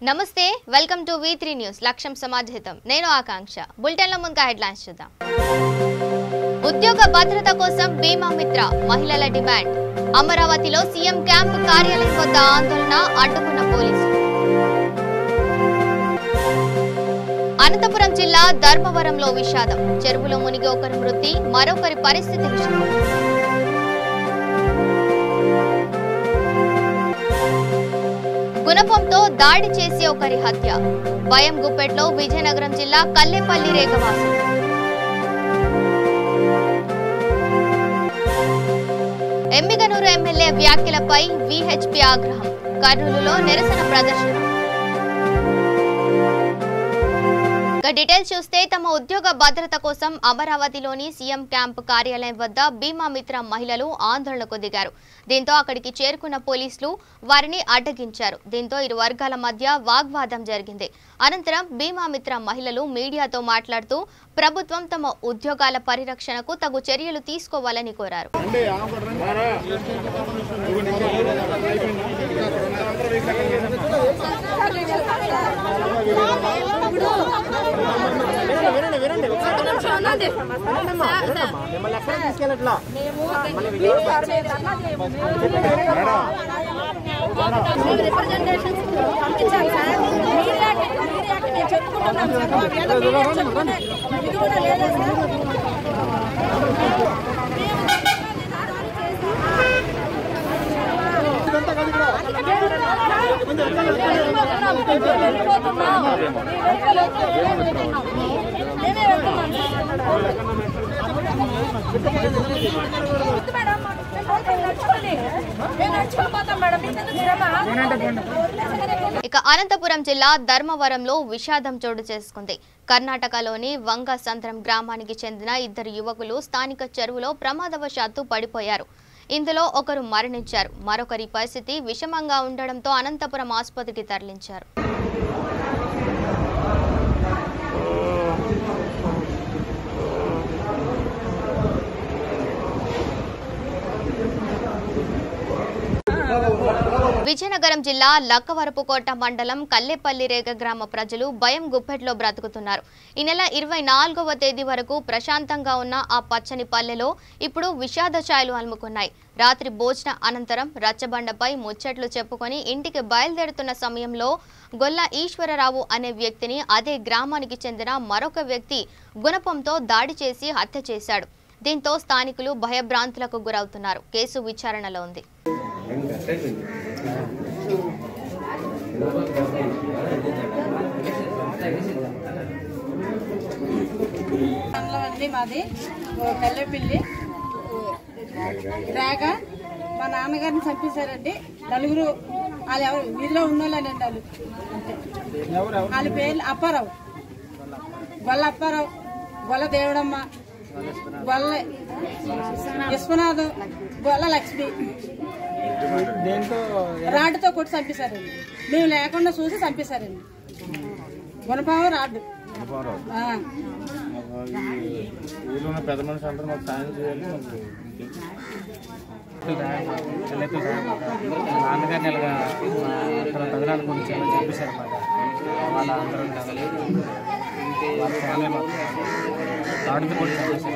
నమస్తే welcome to V3 news లక్ష్యం సమాజహితం నేను ఆకాంక్ష బులెటిన్ల ముందుగా హెడ్లైన్స్ చూద్దాం ఉద్యోగ భద్రత కోసం బీమా మిత్ర మహిళల డిమాండ్ అమరావతిలో సీఎం క్యాంప్ కార్యాలయం వద్ద ఆందోళన అడ్డుకున్న పోలీసులు అనంతపురం జిల్లా ధర్మవరంలో విషాదం చెరువులో మునిగి ఒకరి మృతి మరొకరి పరిస్థితి విషమం గుణపంతో దాడి చేసి ఒకరి హత్య భయం గుప్పెట్లో విజయనగరం జిల్లా కల్లేపల్లి రేగవాసం ఎమ్మిగనూరు ఎమ్మెల్యే వ్యాఖ్యలపై విహెచ్పి ఆగ్రహం కర్నూలులో నిరసన ప్రదర్శన డీటెయిల్స్ చూస్తే తమ ఉద్యోగ భద్రత కోసం అమరావతిలోని సీఎం క్యాంప్ కార్యాలయం వద్ద బీమా మిత్ర మహిళలు ఆందోళనకు దిగారు. దీంతో అక్కడికి చేరుకున్న పోలీసులు వారిని అడ్డగించారు. దీంతో ఇరు వర్గాల మధ్య వాగ్వాదం జరిగింది. అనంతరం బీమా మిత్ర మహిళలు మీడియాతో మాట్లాడుతూ ప్రభుత్వం తమ ఉద్యోగాల పరిరక్షణకు తగు చర్యలు తీసుకోవాలని కోరారు. ఇక అనంతపురం జిల్లా ధర్మవరంలో విషాదం చోటు చేసుకుంది. కర్ణాటకలోని వంగసంద్రం గ్రామానికి చెందిన ఇద్దరు యువకులు స్థానిక చెరువులో ప్రమాదవశాత్తు పడిపోయారు. ఇందులో ఒకరు మరణించారు. మరొకరి పరిస్థితి విషమంగా ఉండడంతో అనంతపురం ఆసుపత్రికి తరలించారు. విజయనగరం జిల్లా లక్కవరపుకోట మండలం కల్లేపల్లి రేగ గ్రామ ప్రజలు భయం గుప్పెట్లో బ్రతుకుతున్నారు. ఈ నెల 24వ తేదీ వరకు ప్రశాంతంగా ఉన్న ఆ పచ్చని పల్లెలో ఇప్పుడు విషాద ఛాయలు అలుముకున్నాయి. రాత్రి భోజన అనంతరం రచ్చబండపై ముచ్చట్లు చెప్పుకొని ఇంటికి బయలుదేరుతున్న సమయంలో గొల్ల ఈశ్వరరావు అనే వ్యక్తిని అదే గ్రామానికి చెందిన మరొక వ్యక్తి గుణపంతో దాడి చేసి హత్య చేశాడు. దీంతో స్థానికులు భయభ్రాంతులకు గురవుతున్నారు. కేసు విచారణలో ఉంది. మాది కల్లెపల్లి రేగ మా నాన్నగారిని చంపేశారండి. నలుగురు వాళ్ళు ఎవరు వీధిలో ఉన్నోళ్ళేనండి. వాళ్ళు వాళ్ళ పేర్లు అప్పారావు, గొల్ల అప్పారావు, గొల్ల దేవుడమ్మ, గొల్ల విశ్వనాథ్, గొల్ల లక్ష్మి రాడ్డుతో కొట్టి చంపేశారండి. మేము లేకుండా చూసి చంపేశారండి. గుణపాము రాడ్డు పెద్ద మనిషి అందరూ మాకు సాయం చేయాలి. నాన్నగారిని ప్రజల గురించి ఎలా చెప్పేశారు వాళ్ళ అందరూ వాళ్ళ ఫ్యామిలీ రాడ్డుతో కూడా చంపేశారు.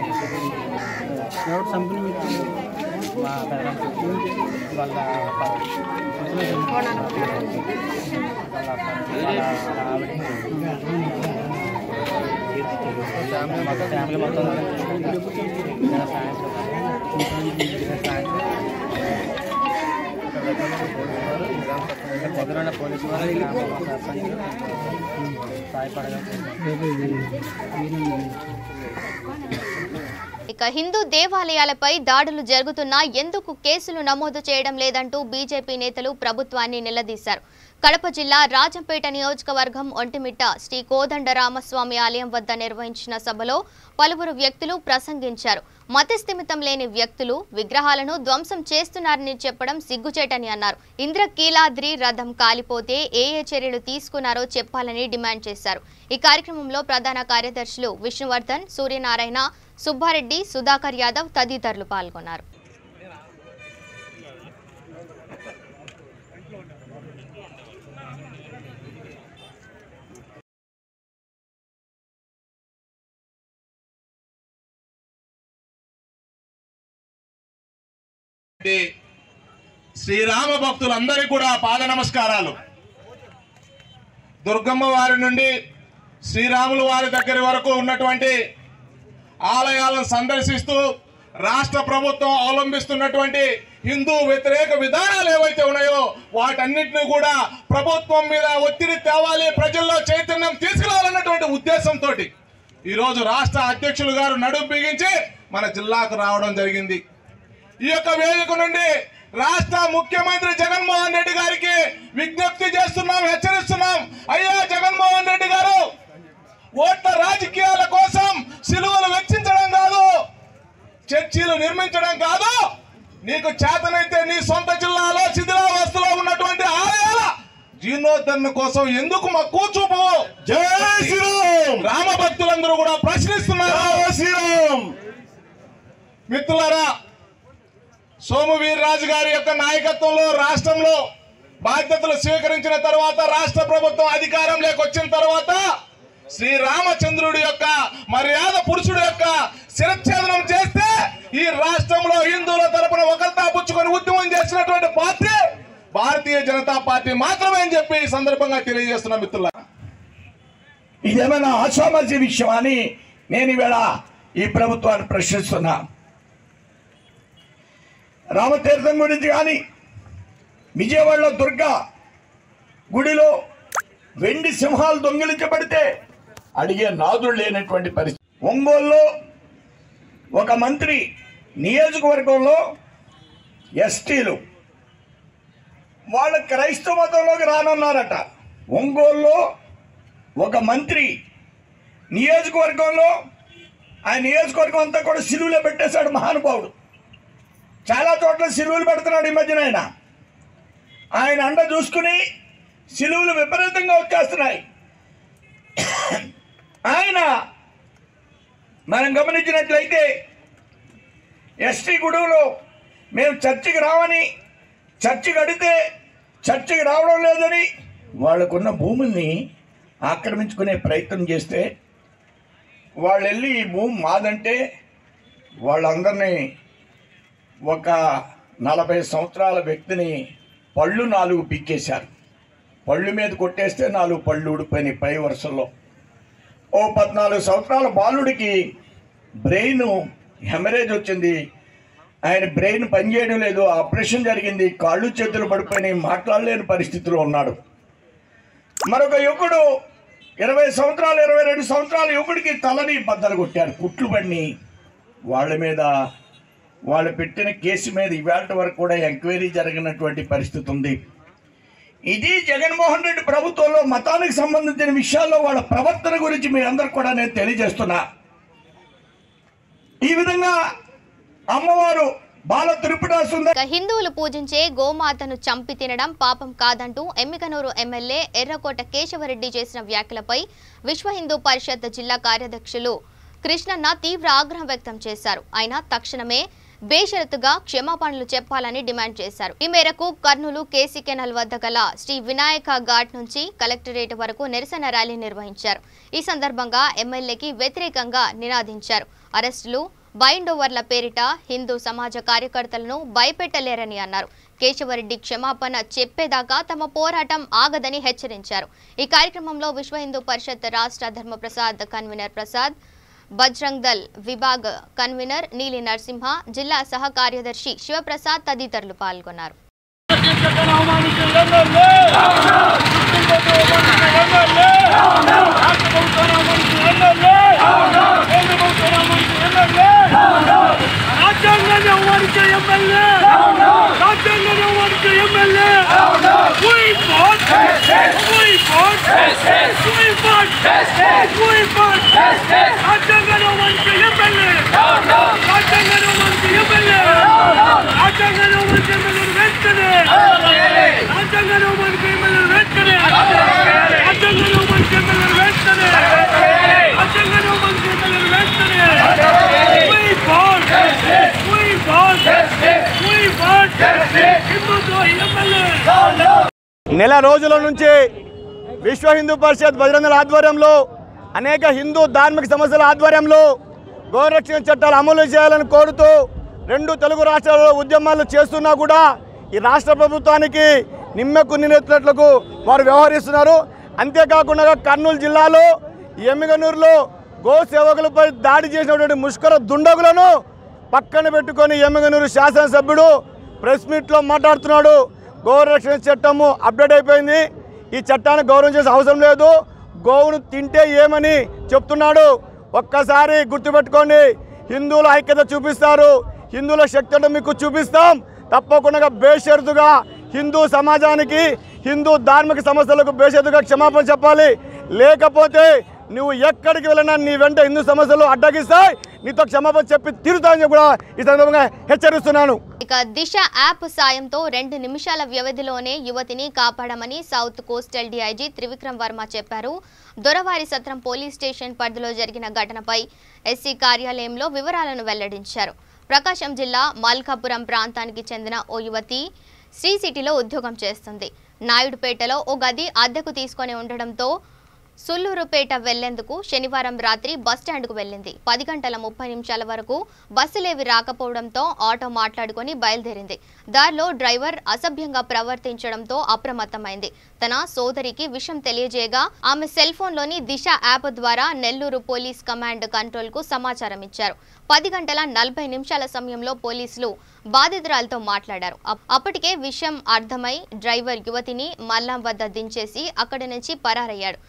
ఎవరు చంపిన మా వాళ్ళ ఫ్యామిలీ మొత్తం పొద్దున పోలీసు వాళ్ళు ఇక హిందూ దేవాలయాలపై దాడులు జరుగుతున్నా ఎందుకు కేసులు నమోదు చేయడం లేదంటూ బీజేపీ నేతలు ప్రభుత్వాన్ని నిలదీశారు. కడప జిల్లా రాజంపేట నియోజకవర్గం ఒంటిమిట్ట శ్రీ కోదండరామస్వామి ఆలయం వద్ద నిర్వహించిన సభలో పలువురు వ్యక్తులు ప్రసంగించారు. మతస్థిమితం లేని వ్యక్తులు విగ్రహాలను ధ్వంసం చేస్తున్నారని చెప్పడం సిగ్గుచేటని అన్నారు. ఇంద్రకీలాద్రి రథం కాలిపోతే ఏ చర్యలు తీసుకున్నారో చెప్పాలని డిమాండ్ చేశారు. ఈ కార్యక్రమంలో ప్రధాన కార్యదర్శులు విష్ణువర్ధన్, సూర్యనారాయణ, సుబ్బారెడ్డి, సుధాకర్ యాదవ్ తదితరులు పాల్గొన్నారు. శ్రీరామ భక్తులందరికీ కూడా పాద నమస్కారాలు. దుర్గమ్మ వారి నుండి శ్రీరాముల వారి దగ్గర వరకు ఉన్నటువంటి ఆలయాలను సందర్శిస్తూ రాష్ట్ర ప్రభుత్వం అవలంబిస్తున్నటువంటి హిందూ వ్యతిరేక విధానాలు ఏవైతే ఉన్నాయో వాటన్నిటిని కూడా ప్రభుత్వం మీద ఒత్తిడి తేవాలి, ప్రజల్లో చైతన్యం తీసుకురావాలన్నటువంటి ఉద్దేశంతో ఈరోజు రాష్ట్ర అధ్యక్షులు గారు నడుం బిగించి మన జిల్లాకు రావడం జరిగింది. ఈ యొక్క వేదిక నుండి రాష్ట్ర ముఖ్యమంత్రి జగన్మోహన్ రెడ్డి గారికి విజ్ఞప్తి చేస్తున్నాం, హెచ్చరిస్తున్నాం. అయ్యా జగన్మోహన్ రెడ్డి గారు, ఓట్ల రాజకీయాల కోసం సిలువలు వెచ్చించడం కాదు, చర్చీలు నిర్మించడం కాదు, నీకు చేతనైతే నీ సొంత జిల్లాలో శిథిలావస్థలో ఉన్నటువంటి ఆలయాల జీర్ణోద్ధరణ కోసం ఎందుకు మా కూర్చోపు? జై శ్రీరామ్! రామ భక్తులందరూ కూడా ప్రశ్నిస్తున్నారు. శ్రీరామ్! మిత్రులారా, సోము వీర్రాజు గారి యొక్క నాయకత్వంలో రాష్ట్రంలో బాధ్యతలు స్వీకరించిన తర్వాత, రాష్ట్ర ప్రభుత్వం అధికారంలోకి వచ్చిన తర్వాత శ్రీరామచంద్రుడి యొక్క మర్యాద పురుషుడు యొక్క శిరఛేదనం చేస్తే ఈ రాష్ట్రంలో హిందువుల తరపున ఒకరితా పుచ్చుకొని ఉద్యమం చేసినటువంటి పార్టీ భారతీయ జనతా పార్టీ మాత్రమే అని చెప్పి ఈ సందర్భంగా తెలియజేస్తున్నా. మిత్రులారా, ఇదేమైనా అసామాజిక విషయం అని నేను ఈవేళ ఈ ప్రభుత్వాన్ని ప్రశ్నిస్తున్నా. రామతీర్థం గురించి కానీ, విజయవాడలో దుర్గా గుడిలో వెండి సింహాలు దొంగిలించబడితే అడిగే నాదుడు లేనటువంటి పరిస్థితి. ఒంగోలులో ఒక మంత్రి నియోజకవర్గంలో ఎస్టీలు వాళ్ళ క్రైస్తవ మతంలోకి రానున్నారట. ఒంగోలులో ఒక మంత్రి నియోజకవర్గంలో, ఆ నియోజకవర్గం అంతా కూడా సిలువలో పెట్టేశాడు మహానుభావుడు. చాలా చోట్ల సిలువలు పెడుతున్నాడు ఈ మధ్యన. ఆయన అండ చూసుకుని సిలువలు విపరీతంగా వచ్చేస్తున్నాయి. ఆయన మనం గమనించినట్లయితే ఎస్టీ గుడిలో మేము చర్చికి రావని, చర్చికి అడిగితే చర్చికి రావడం లేదని వాళ్ళకున్న భూముల్ని ఆక్రమించుకునే ప్రయత్నం చేస్తే వాళ్ళు వెళ్ళి ఈ భూమి మాదంటే వాళ్ళందరినీ ఒక 40 సంవత్సరాల వ్యక్తిని పళ్ళు 4 పీకేశారు. పళ్ళు మీద కొట్టేస్తే 4 పళ్ళు ఊడిపోయినాయి పై వరుసల్లో. ఓ 14 సంవత్సరాల బాలుడికి బ్రెయిన్ హెమరేజ్ వచ్చింది. ఆయన బ్రెయిన్ పనిచేయడం లేదు, ఆపరేషన్ జరిగింది, కాళ్ళు చేతులు పడిపోయినాయి, మాట్లాడలేని పరిస్థితిలో ఉన్నాడు. మరొక యువకుడు 20 సంవత్సరాలు 22 సంవత్సరాల యువకుడికి తలని బద్దలు కొట్టారు, కుట్లు పడిని. వాళ్ళ మీద వాళ్ళు పెట్టిన కేసు మీద ఇవాళ వరకు కూడా ఎంక్వైరీ జరిగినటువంటి పరిస్థితి ఉంది. ఇది జగన్మోహన్ రెడ్డి ప్రభుత్వంలో మతానికి సంబంధించిన విషయాల్లో వాళ్ళ ప్రవర్తన గురించి మీ అందరు కూడా నేను తెలియజేస్తున్నా. ఈ విధంగా అమ్మవారు బాల త్రిపుర సుందరి హిందువులు పూజించే గోమాతను చంపి తినడం పాపం కాదంటూ ఎమ్మికనూరు ఎమ్మెల్యే ఎర్రకోట కేశవరెడ్డి చేసిన వ్యాఖ్యలపై విశ్వ హిందూ పరిషత్ జిల్లా కార్యదర్శులు కృష్ణన్న తీవ్ర ఆగ్రహం వ్యక్తం చేశారు. ఆయన తక్షణమే బేషరతుగా క్షమాపణలు చెప్పాలని డిమాండ్ చేశారు. ఈ మేరకు కర్నూలు కేసీ కెనాల్ వద్ద గల శ్రీ వినాయక ఘాట్ నుంచి కలెక్టరేట్ వరకు నిరసన ర్యాలీ నిర్వహించారు. ఈ సందర్భంగా ఎమ్మెల్యేకి వ్యతిరేకంగా నినాదించారు. అరెస్టులు, బైండ్ ఓవర్ల పేరిట హిందూ సమాజ కార్యకర్తలను భయపెట్టలేరని అన్నారు. కేశవరెడ్డి క్షమాపణ చెప్పేదాకా తమ పోరాటం ఆగదని హెచ్చరించారు. ఈ కార్యక్రమంలో విశ్వ హిందూ పరిషత్ రాష్ట్ర ధర్మప్రసాద్ కన్వీనర్ ప్రసాద్, బజరంగ్ దళ్ విభాగ్ కన్వీనర్ నీలి నరసింహ, జిల్లా సహ కార్యదర్శి శివప్రసాద్ తదితరులు పాల్గొన్నారు. నెల రోజుల నుంచి విశ్వ హిందూ పరిషత్ బజరంగ దళ ఆధ్వర్యంలో అనేక హిందూ ధార్మిక సమస్యల ఆధ్వర్యంలో గోరక్షణ చట్టాలు అమలు చేయాలని కోరుతూ 2 తెలుగు రాష్ట్రాల్లో ఉద్యమాలు చేస్తున్నా కూడా ఈ రాష్ట్ర ప్రభుత్వానికి నిమ్మెకు నిన్నెత్తులకు వారు వ్యవహరిస్తున్నారు. అంతేకాకుండా కర్నూలు జిల్లాలో ఎమ్మిగనూరులో గో సేవకులపై దాడి చేసినటువంటి ముష్కర దుండగులను పక్కన పెట్టుకొని ఎమ్మిగనూరు శాసనసభ్యుడు ప్రెస్ మీట్లో మాట్లాడుతున్నాడు. గోరక్షణ చట్టము అప్డేట్ అయిపోయింది, ఈ చట్టాన్ని గౌరవం చేసే అవసరం లేదు, గోవును తింటే ఏమని చెప్తున్నాడు. ఒక్కసారి గుర్తుపెట్టుకోండి, హిందువుల ఐక్యత చూపిస్తారు, హిందువుల శక్తిని మీకు చూపిస్తాం. తప్పకుండా బేషరతుగా హిందూ సమాజానికి, హిందూ ధార్మిక సమస్యలకు బేషరతుగా క్షమాపణ చెప్పాలి. లేకపోతే నువ్వు ఎక్కడికి వెళ్ళినా నీ వెంట హిందూ సమస్యలు అడ్డగిస్తాయి, నీతో క్షమాపణ చెప్పి తీరుతాయని కూడా ఈ సందర్భంగా హెచ్చరిస్తున్నాను. ఇక దిశ యాప్ సాయంతో 2 నిమిషాల వ్యవధిలోనే యువతిని కాపాడమని south coastal DIG Trivikram Varma చెప్పారు. దొరవారి సత్రం పోలీస్ స్టేషన్ పరిధిలో జరిగిన ఘటనపై ఎస్సీ కార్యాలయంలో వివరాలను వెల్లడించారు. ప్రకాశం జిల్లా మల్కాపురం ప్రాంతానికి చెందిన ఓ యువతి శ్రీ సిటీలో ఉద్యోగం చేస్తుంది. నాయుడుపేటలో ఓ గది అద్దెకు తీసుకొని ఉండడంతో సుల్లూరుపేట వెళ్లేందుకు శనివారం రాత్రి బస్టాండ్కు వెళ్ళింది. 10 గంటల 30 నిమిషాల వరకు బస్సులేవి రాకపోవడంతో ఆటో మాట్లాడుకొని బయలుదేరింది. దారిలో డ్రైవర్ అసభ్యంగా ప్రవర్తించడంతో అప్రమత్తమైంది. తన సోదరికి విషయం తెలియజేయగా ఆమె సెల్ ఫోన్లోని దిశ యాప్ ద్వారా నెల్లూరు పోలీస్ కమాండ్ కంట్రోల్కు సమాచారం ఇచ్చారు. 10 గంటల 40 నిమిషాల సమయంలో పోలీసులు బాధితురాలతో మాట్లాడారు. అప్పటికే విషయం అర్థమై డ్రైవర్ యువతిని మల్లం వద్ద దించేసి అక్కడి నుంచి పరారయ్యాడు.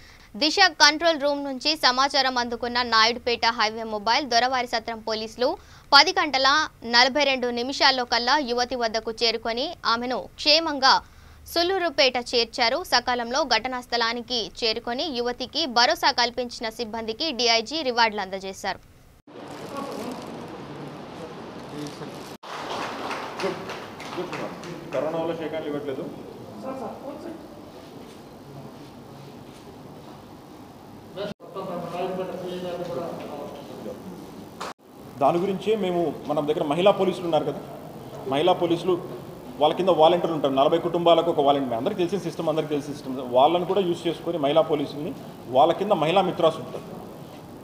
దిశ కంట్రోల్ రూమ్ నుంచి సమాచారం అందుకున్న నాయుడుపేట హైవే మొబైల్ దొరవారి సత్రం పోలీసులు 10 గంటల 42 నిమిషాల్లో కల్లా యువతి వద్దకు చేరుకొని ఆమెను క్షేమంగా సుల్లూరుపేట చేర్చారు. సకాలంలో ఘటనా స్థలానికి చేరుకొని యువతికి భరోసా కల్పించిన సిబ్బందికి డీఐజీ రివార్డులు అందజేశారు. కరోనా వల్ల షేకాలు ఇవ్వట్లేదు. దాని గురించే మేము మన దగ్గర మహిళా పోలీసులు ఉన్నారు కదా, మహిళా పోలీసులు వాళ్ళ కింద వాలంటీర్లు ఉంటారు. 40 కుటుంబాలకు ఒక వాలంటీర్, అందరికీ తెలిసిన సిస్టమ్, అందరికీ తెలిసిన సిస్టమ్. వాళ్ళని కూడా యూజ్ చేసుకొని మహిళా పోలీసుల్ని, వాళ్ళ కింద మహిళా మిత్రాస్ ఉంటారు.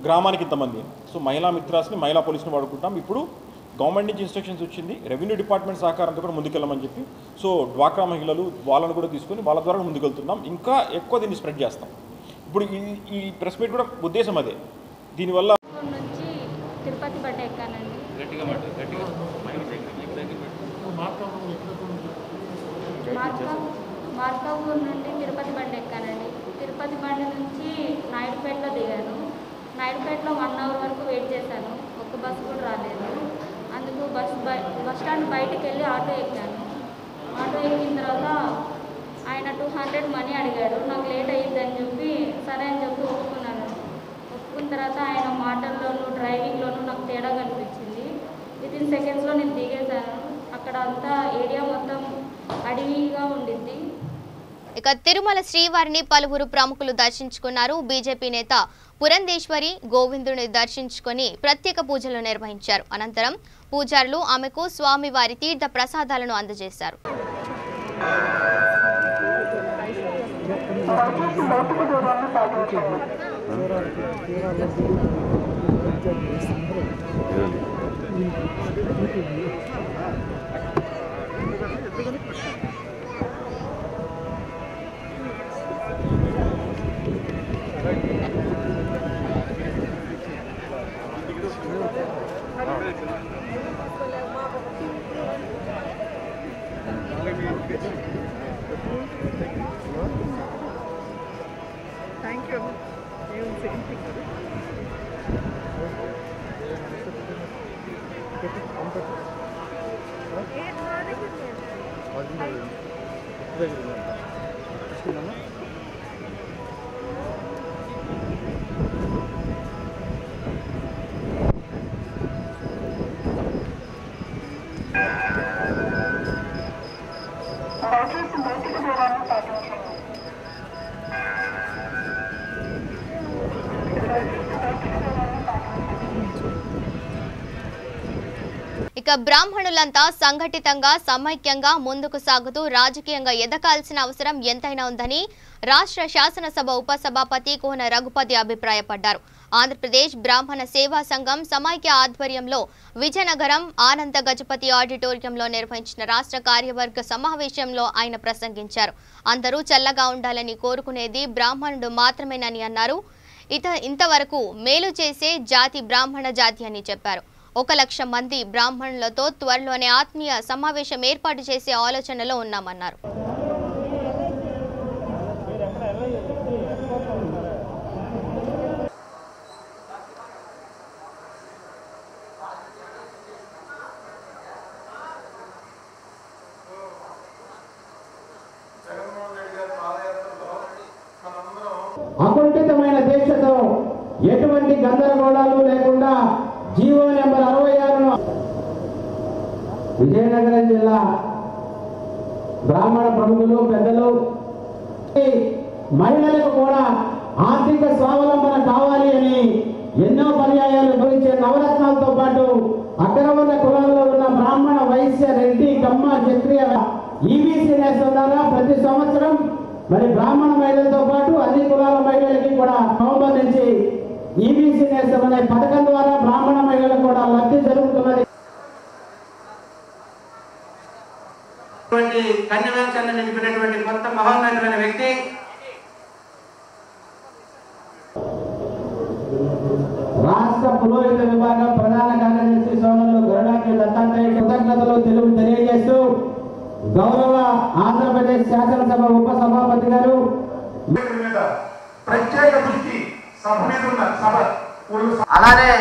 గ్రామానికి ఇంతమంది, సో మహిళా మిత్రాస్ని, మహిళా పోలీసుని వాడుకుంటాం. ఇప్పుడు గవర్నమెంట్ నుంచి ఇన్స్ట్రక్షన్స్ వచ్చింది, రెవెన్యూ డిపార్ట్మెంట్ సహకారంతో కూడా ముందుకెళ్ళమని చెప్పి. సో డ్వాక్రా మహిళలు వాళ్ళని కూడా తీసుకొని వాళ్ళ ద్వారా ముందుకెళ్తున్నాం. ఇంకా ఎక్కువ దీన్ని స్ప్రెడ్ చేస్తాం. ఇప్పుడు ఈ ప్రెస్ మీట్ కూడా ఉద్దేశం అదే. దీనివల్ల నుంచి తిరుపతి బట్ట ఎక్కానండి. మార్కాపూర్ నుండి తిరుపతి బండి ఎక్కానండి. తిరుపతి బండి నుంచి నాయుడుపేటలో దిగాను. నాయుడుపేటలో 1 అవర్ వరకు వెయిట్ చేశాను, ఒక్క బస్సు కూడా రాలేదు. అందుకు బస్ స్టాండ్ బయటికి వెళ్ళి ఆటో ఎక్కాను. ఆటో ఎక్కిన తర్వాత ఆయన 200 మనీ అడిగాడు. నాకు లేట్ అయ్యిద్దని చెప్పి సరే అని చెప్పి ఒప్పుకున్నాను. ఒప్పుకున్న తర్వాత ఆయన మాటల్లోనూ డ్రైవింగ్లోనూ నాకు తేడా కనిపించింది. వితిన్ సెకండ్స్లో నేను దిగేశాను. అక్కడ అంతా ఏరియా మొత్తం అడవిగా ఉండింది. ఇక తిరుమల శ్రీవారిని పలువురు ప్రముఖులు దర్శించుకున్నారు. బీజేపీ నేత పురంధేశ్వరి గోవిందుని దర్శించుకొని ప్రత్యేక పూజలు నిర్వహించారు. అనంతరం పూజారులు ఆమెకు స్వామివారి తీర్థ ప్రసాదాలను అందజేశారు. Thank you. Even same thing. ఇక ఇక బ్రాహ్మణులంతా సంఘటితంగా సమైక్యంగా ముందుకు సాగుతూ రాజకీయంగా ఎదగాల్సిన అవసరం ఎంతైనా ఉందని రాష్ట్ర శాసనసభ ఉపసభాపతి కోన రఘుపతి అభిప్రాయపడ్డారు. ఆంధ్రప్రదేశ్ బ్రాహ్మణ సేవా సంఘం సమైక్య ఆధ్వర్యంలో విజయనగరం ఆనంద గజపతి ఆడిటోరియంలో నిర్వహించిన రాష్ట్ర కార్యవర్గ సమావేశంలో ఆయన ప్రసంగించారు. అందరూ చల్లగా ఉండాలని కోరుకునేది బ్రాహ్మణుడు మాత్రమేనని అన్నారు. ఇంతవరకు మేలు చేసే జాతి బ్రాహ్మణ జాతి అని చెప్పారు. 1,00,000 మంది బ్రాహ్మణులతో త్వరలోనే ఆత్మీయ సమావేశం ఏర్పాటు చేసే ఆలోచనలో ఉన్నామన్నారు. అకుంఠితమైన దీక్షతో ఎటువంటి గందరగోళాలు లేకుండా జీవో నెంబర్ 66ను విజయనగరం జిల్లా బ్రాహ్మణ ప్రముఖులు పెద్దలు మహిళలకు కూడా ఆర్థిక స్వావలంబన కావాలి అని ఎన్నో పర్యాయాలు గురించే నవరత్నాలతో పాటు అగ్రవర్ణ కులాల్లో ఉన్న బ్రాహ్మణ వైశ్య రెడ్డి కమ్మ క్షత్రియ ఈబీసీ నేస్తం ద్వారా ప్రతి సంవత్సరం మరి బ్రాహ్మణ మహిళలతో పాటు అన్ని కులాల మహిళలకి కూడా సంబంధించి ఈబీసీ నేస్తం అనే పథకం ద్వారా బ్రాహ్మణ మహిళలకు కూడా లబ్ధి జరుగుతున్నది. కన్యవేంశాన్ని నిలిపినటువంటి కొత్త మహోన్నతమైన వ్యక్తి రాష్ట్ర పురోహిత విభాగం ప్రధాన కార్యదర్శి సోదరులు గరుడాకి దత్తాత్రేయ కృతజ్ఞతలు తెలియజేస్తూ గౌరవ ఆంధ్రప్రదేశ్ శాసనసభ ఉపసభాపతి గారు ప్రత్యేక దృష్టి అలానే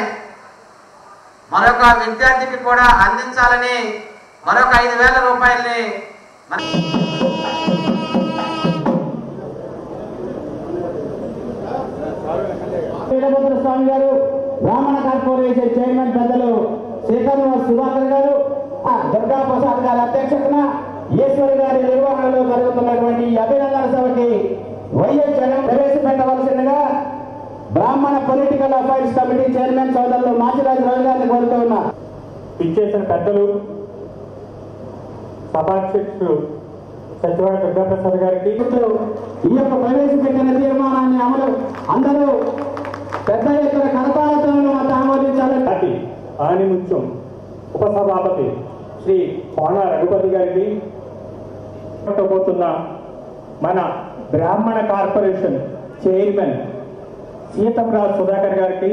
మరొక విద్యార్థికి కూడా అందించాలని మరొక 5,000 రూపాయల్ని వీరభద్ర స్వామి గారు, బ్రాహ్మణ కార్పొరేషన్ చైర్మన్ పెద్దలు శ్రీకర్ణ సుధాకర్ గారు, దుర్గా ప్రసాద్ గారి అధ్యక్షతన ఈశ్వరి గారి నిర్వహణలో జరుగుతున్నటువంటి అభినందన సభకి వైఎస్ జగన్ ప్రవేశపెట్టవలసిందిగా బ్రాహ్మణ పొలిటికల్ అఫైర్స్ కమిటీ చైర్మన్ సోదరులు మాచిరాజు రవి గారిని కోరుతూ ఉన్నారు. ఇచ్చేసిన పెద్దలు సభాధ్యక్షుడు సచివాలయ దుర్గాప్రసాద్ గారికి ఈ యొక్క ప్రవేశపెట్టిన తీర్మానాన్ని అమలు అందరూ పెద్ద ఎత్తున కరతాళతో ఆమోదించాలని ఆనిముత్యం ఉపసభాపతి శ్రీ కోన రఘుపతి గారికి పోతున్న మన బ్రాహ్మణ కార్పొరేషన్ చైర్మన్ సీతంరాజు సుధాకర్ గారికి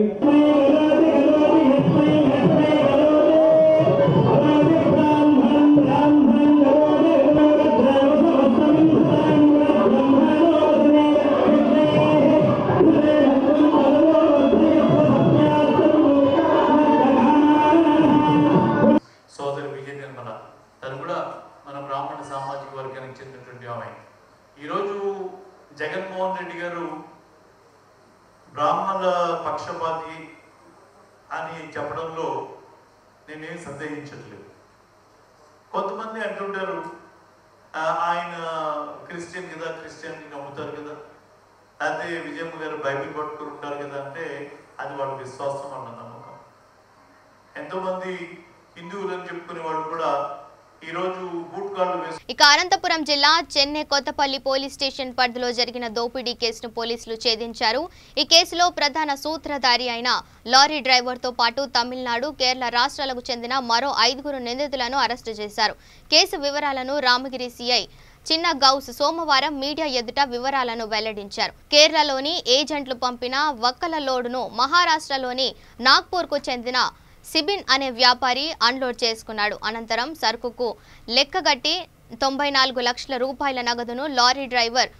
సోదరి విజయ నిర్మల తను కూడా మన బ్రాహ్మణ సామాజిక వర్గానికి చెందినటువంటి ఆమె. ఈరోజు జగన్మోహన్ రెడ్డి గారు బ్రాహ్మణుల పక్షపాతి అని చెప్పడంలో నేనేం సందేహించట్లేదు. కొంతమంది అంటుంటారు ఆయన క్రిస్టియన్ కదా, క్రిస్టియానిటీ నమ్ముతారు కదా, అదే విజయమ్మ గారు బైబిల్ పట్టుకుని ఉంటారు కదా అంటే అది వాళ్ళ విశ్వాసం, వాళ్ళ నమ్మకం. ఎంతోమంది హిందువులని చెప్పుకునే వాళ్ళు కూడా ఈరోజు బూట్ కార్డులు వేసు. ఇక అనంతపురం జిల్లా చెన్నై కొత్తపల్లి పోలీస్ స్టేషన్ పరిధిలో జరిగిన దోపిడీ కేసును పోలీసులు ఛేదించారు. ఈ కేసులో ప్రధాన సూత్రధారి అయిన లారీ డ్రైవర్తో పాటు తమిళనాడు, కేరళ రాష్ట్రాలకు చెందిన మరో 5 నిందితులను అరెస్టు చేశారు. కేసు వివరాలను రామగిరి సిఐ చిన్న గౌస్ సోమవారం మీడియా ఎదుట వివరాలను వెల్లడించారు. కేరళలోని ఏజెంట్లు పంపిన వక్కల లోడును మహారాష్ట్రలోని నాగ్పూర్కు చెందిన సిబిన్ అనే వ్యాపారి అన్లోడ్ చేసుకున్నాడు. అనంతరం సరుకుకు లెక్కగట్టి 94 లక్షల రూపాయల నగదును లారీ డ్రైవర్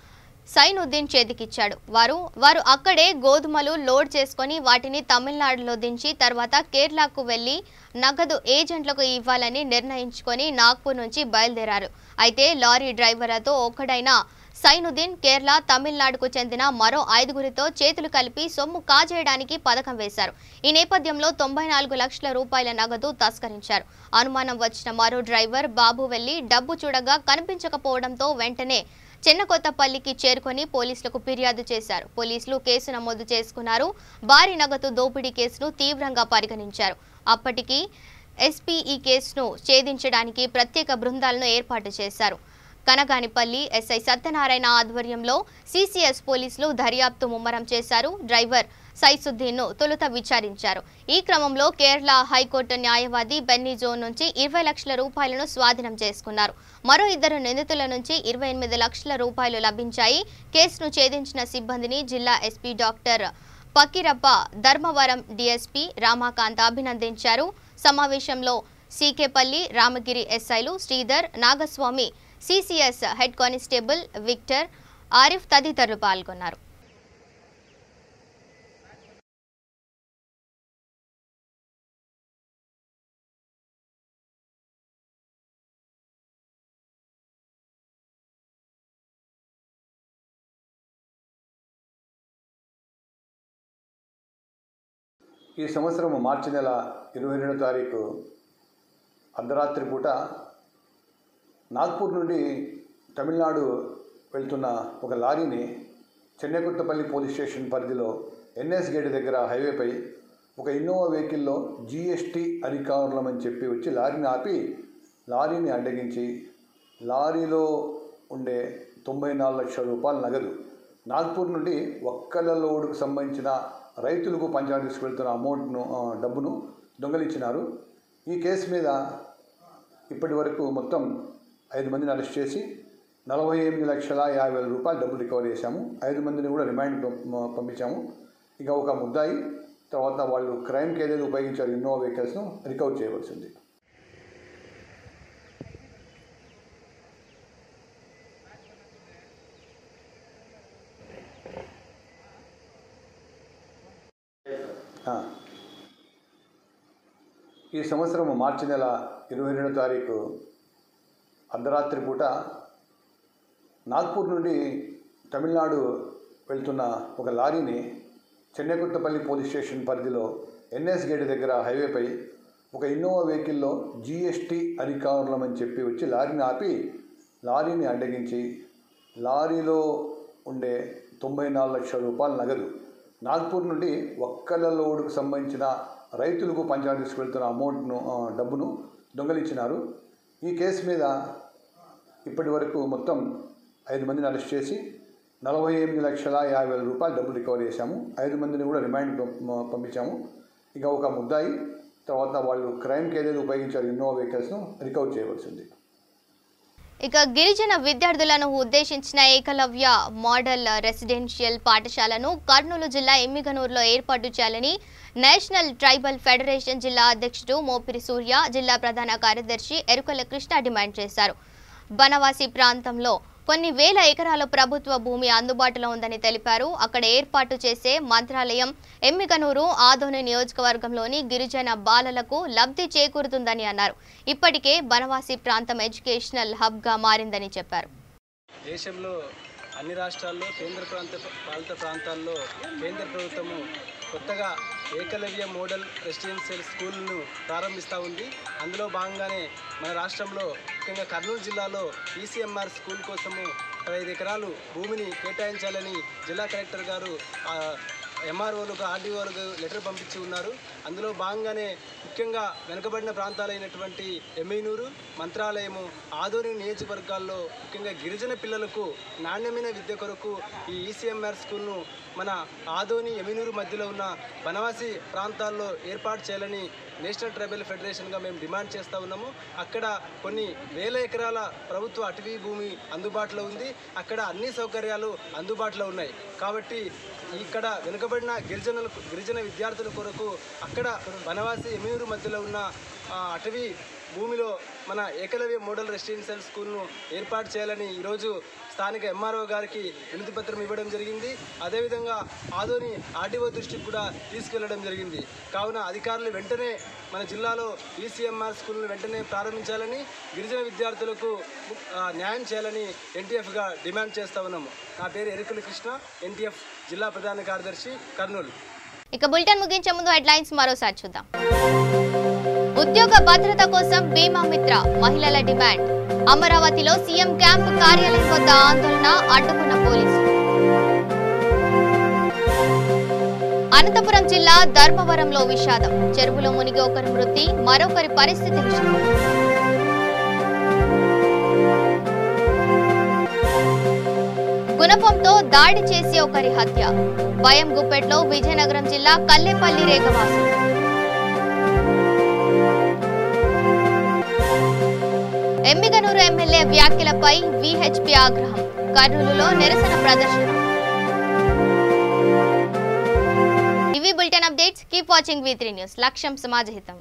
సైనుద్దీన్ చేతికిచ్చాడు. వారు అక్కడే గోధుమలు లోడ్ చేసుకుని వాటిని తమిళనాడులో దించి తర్వాత కేరళకు వెళ్లి నగదు ఏజెంట్లకు ఇవ్వాలని నిర్ణయించుకొని నాగ్పూర్ నుంచి బయలుదేరారు. అయితే లారీ డ్రైవర్లతో ఒక్కడైన సైనుద్దీన్ కేరళ, తమిళనాడుకు చెందిన మరో 5 చేతులు కలిపి సొమ్ము కాజేయడానికి పథకం వేశారు. ఈ నేపథ్యంలో 94 లక్షల రూపాయల నగదు తస్కరించారు. అనుమానం వచ్చిన మరో డ్రైవర్ బాబు వెళ్లి డబ్బు చూడగా కనిపించకపోవడంతో వెంటనే చెన్నకొత్తపల్లికి చేరుకొని పోలీసులకు ఫిర్యాదు చేశారు. పోలీసులు కేసు నమోదు చేసుకున్నారు. భారీ నగదు దోపిడీ కేసును తీవ్రంగా పరిగణించారు. అప్పటికి ఎస్పీ ఈ కేసును ఛేదించడానికి ప్రత్యేక బృందాలను ఏర్పాటు చేశారు. కనగానిపల్లి ఎస్ఐ సత్యనారాయణ ఆధ్వర్యంలో సిసిఎస్ పోలీసులు దర్యాప్తు ముమ్మరం చేశారు. డ్రైవర్ సైసుద్దీన్ను తొలుత విచారించారు. ఈ క్రమంలో కేరళ హైకోర్టు న్యాయవాది బెన్నీ జోన్ నుంచి 20 లక్షల రూపాయలను స్వాధీనం చేసుకున్నారు. మరో 2 నిందితుల నుంచి 28 లక్షల రూపాయలు లభించాయి. కేసును ఛేదించిన సిబ్బందిని జిల్లా SP doctor Pakeerappa, Dharmavaram DSP Ramakanth అభినందించారు. సమావేశంలో సీకేపల్లి, రామగిరి ఎస్ఐలు Sridhar, Nagaswamy, CCS head constable Victor, Arif తదితరులు పాల్గొన్నారు. ఈ సంవత్సరం మార్చి నెల 22వ తారీఖు అర్ధరాత్రి పూట నాగ్పూర్ నుండి తమిళనాడు వెళ్తున్న ఒక లారీని చెన్నైకుట్టపల్లి పోలీస్ స్టేషన్ పరిధిలో ఎన్ఎస్ గేట్ దగ్గర హైవేపై ఒక ఇన్నోవా వెహికల్లో జిఎస్టీ అధికారులమని చెప్పి వచ్చి లారీని ఆపి లారీని అడ్డగించి లారీలో ఉండే 94 లక్షల రూపాయల నగదు, నాగ్పూర్ నుండి ఒక్కల లోడుకు సంబంధించిన రైతులకు పంచాయతీ తీసుకువెళ్తున్న డబ్బును దొంగలించినారు. ఈ కేసు మీద ఇప్పటి వరకు మొత్తం 5 మందిని అరెస్ట్ చేసి 48,50,000 రూపాయలు డబ్బులు రికవర్ చేశాము. 5 మందిని కూడా రిమాండ్ పంపించాము. ఇక ఒక ముద్దాయి తర్వాత వాళ్ళు క్రైమ్కి ఏదైతే ఉపయోగించారు ఇన్నోవా వెహికల్స్ను రికవర్ చేయవలసింది. ఈ సంవత్సరం మార్చి నెల 22వ తారీఖు అర్ధరాత్రి పూట నాగ్పూర్ నుండి తమిళనాడు వెళ్తున్న ఒక లారీని చెన్నైకుట్టపల్లి పోలీస్ స్టేషన్ పరిధిలో ఎన్ఎస్ గేట్ దగ్గర హైవేపై ఒక ఇన్నోవా వెహికల్లో జిఎస్టీ అధికారులమని చెప్పి వచ్చి లారీని ఆపి లారీని అడ్డగించి లారీలో ఉండే 94 లక్షల రూపాయల నగదు, నాగ్పూర్ నుండి ఒక్కల లోడుకు సంబంధించిన రైతులకు పంచాయతీ తీసుకువెళ్తున్న డబ్బును దొంగలించినారు. ఈ కేసు మీద ఇప్పటి వరకు మొత్తం 5 మందిని అరెస్ట్ చేసి 48,50,000 రూపాయలు డబ్బులు రికవర్ చేశాము. 5 మందిని కూడా రిమాండ్ పంపించాము. ఇక ఒక ముద్దాయి తర్వాత వాళ్ళు క్రైమ్కి ఏదైతే ఉపయోగించారు ఇన్నోవా వెహికల్స్ను రికవర్ చేయవలసింది. ఇక గిరిజన విద్యార్థులను ఉద్దేశించిన ఏకలవ్య మోడల్ రెసిడెన్షియల్ పాఠశాలను కర్నూలు జిల్లా ఎమ్మిగనూరులో ఏర్పాటు చేయాలని నేషనల్ ట్రైబల్ ఫెడరేషన్ జిల్లా అధ్యక్షుడు మోపిరి సూర్య, జిల్లా ప్రధాన కార్యదర్శి ఎరుకల కృష్ణ డిమాండ్ చేశారు. బనవాసి ప్రాంతంలో కొన్ని వేల ఎకరాల ప్రభుత్వ భూమి అందుబాటులో ఉందని తెలిపారు. అక్కడ ఏర్పాటు చేసే మంత్రాలయం ఎమ్మిగనూరు ఆదోని నియోజకవర్గంలోని గిరిజన బాలలకు లబ్ధి చేకూరుతుందని అన్నారు. ఇప్పటికే బనవాసి ప్రాంతం ఎడ్యుకేషనల్ హబ్గా మారిందని చెప్పారు. దేశంలో అన్ని రాష్ట్రాల్లో కేంద్ర పాలిత ప్రాంతాల్లో కేంద్ర ప్రభుత్వము కొత్తగా ఏకలవ్య మోడల్ రెసిడెన్షియల్ స్కూల్ను ప్రారంభిస్తూ ఉంది. అందులో భాగంగానే మన రాష్ట్రంలో ముఖ్యంగా కర్నూలు జిల్లాలో ఈసీఎంఆర్ స్కూల్ కోసము 15 ఎకరాలు భూమిని కేటాయించాలని జిల్లా కలెక్టర్ గారు ఎంఆర్ఓలకు, ఆర్డీఓలకు లెటర్ పంపించి ఉన్నారు. అందులో భాగంగానే ముఖ్యంగా వెనుకబడిన ప్రాంతాలైనటువంటి ఎమ్మిగనూరు, మంత్రాలయము, ఆదోని నియోజకవర్గాల్లో ముఖ్యంగా గిరిజన పిల్లలకు నాణ్యమైన విద్య కొరకు ఈ ఈసీఎంఆర్ స్కూల్ను మన ఆదోని ఎమ్మిగనూరు మధ్యలో ఉన్న బనవాసి ప్రాంతాల్లో ఏర్పాటు చేయాలని నేషనల్ ట్రైబల్ ఫెడరేషన్గా మేము డిమాండ్ చేస్తూ ఉన్నాము. అక్కడ కొన్ని వేల ఎకరాల ప్రభుత్వ అటవీ భూమి అందుబాటులో ఉంది. అక్కడ అన్ని సౌకర్యాలు అందుబాటులో ఉన్నాయి. కాబట్టి ఇక్కడ వెనుకబడిన గిరిజన విద్యార్థుల కొరకు అక్కడ బనవాసి ఎమ్మిగనూరు మధ్యలో ఉన్న అటవీ భూమిలో మన ఏకలవ్య మోడల్ రెసిడెన్షియల్ స్కూల్ను ఏర్పాటు చేయాలని ఈరోజు స్థానిక ఎంఆర్ఓ గారికి వినతి పత్రం ఇవ్వడం జరిగింది. అదేవిధంగా ఆదోని ఆర్డీఓ దృష్టికి కూడా తీసుకెళ్లడం జరిగింది. కావున అధికారులు వెంటనే మన జిల్లాలో ఈసీఎంఆర్ స్కూల్ను వెంటనే ప్రారంభించాలని, గిరిజన విద్యార్థులకు న్యాయం చేయాలని ఎన్టీఎఫ్గా డిమాండ్ చేస్తూ ఉన్నాము. నా పేరు ఎరుకల కృష్ణ, ఎన్టీఎఫ్ జిల్లా ప్రధాన కార్యదర్శి, కర్నూలు. ఇక బులెటిన్ ముగించే ముందు హెడ్లైన్స్ మరోసారి చూద్దాం. ఉద్యోగ భద్రత కోసం బీమా మిత్ర మహిళల డిమాండ్. అమరావతిలో సీఎం క్యాంప్ కార్యాలయం వద్ద ఆందోళన, అడ్డుకున్న పోలీసులు. అనంతపురం జిల్లా ధర్మవరంలో విషాదం. చెరువులో మునిగి ఒకరి మృతి, మరొకరి పరిస్థితి విషాదం. గుణపంతో దాడి చేసి ఒకరి హత్య. భయం గుప్పెట్లో విజయనగరం జిల్లా కల్లేపల్లి రేగవాసు. ఎమ్మిగనూరు ఎమ్మెల్యే వ్యాఖ్యలపై విహెచ్పి ఆగ్రహం. కర్నూలులో నిరసన ప్రదర్శన. ఇవి bulletin updates. Keep watching V3 news. లక్ష్యం సమాజహితం.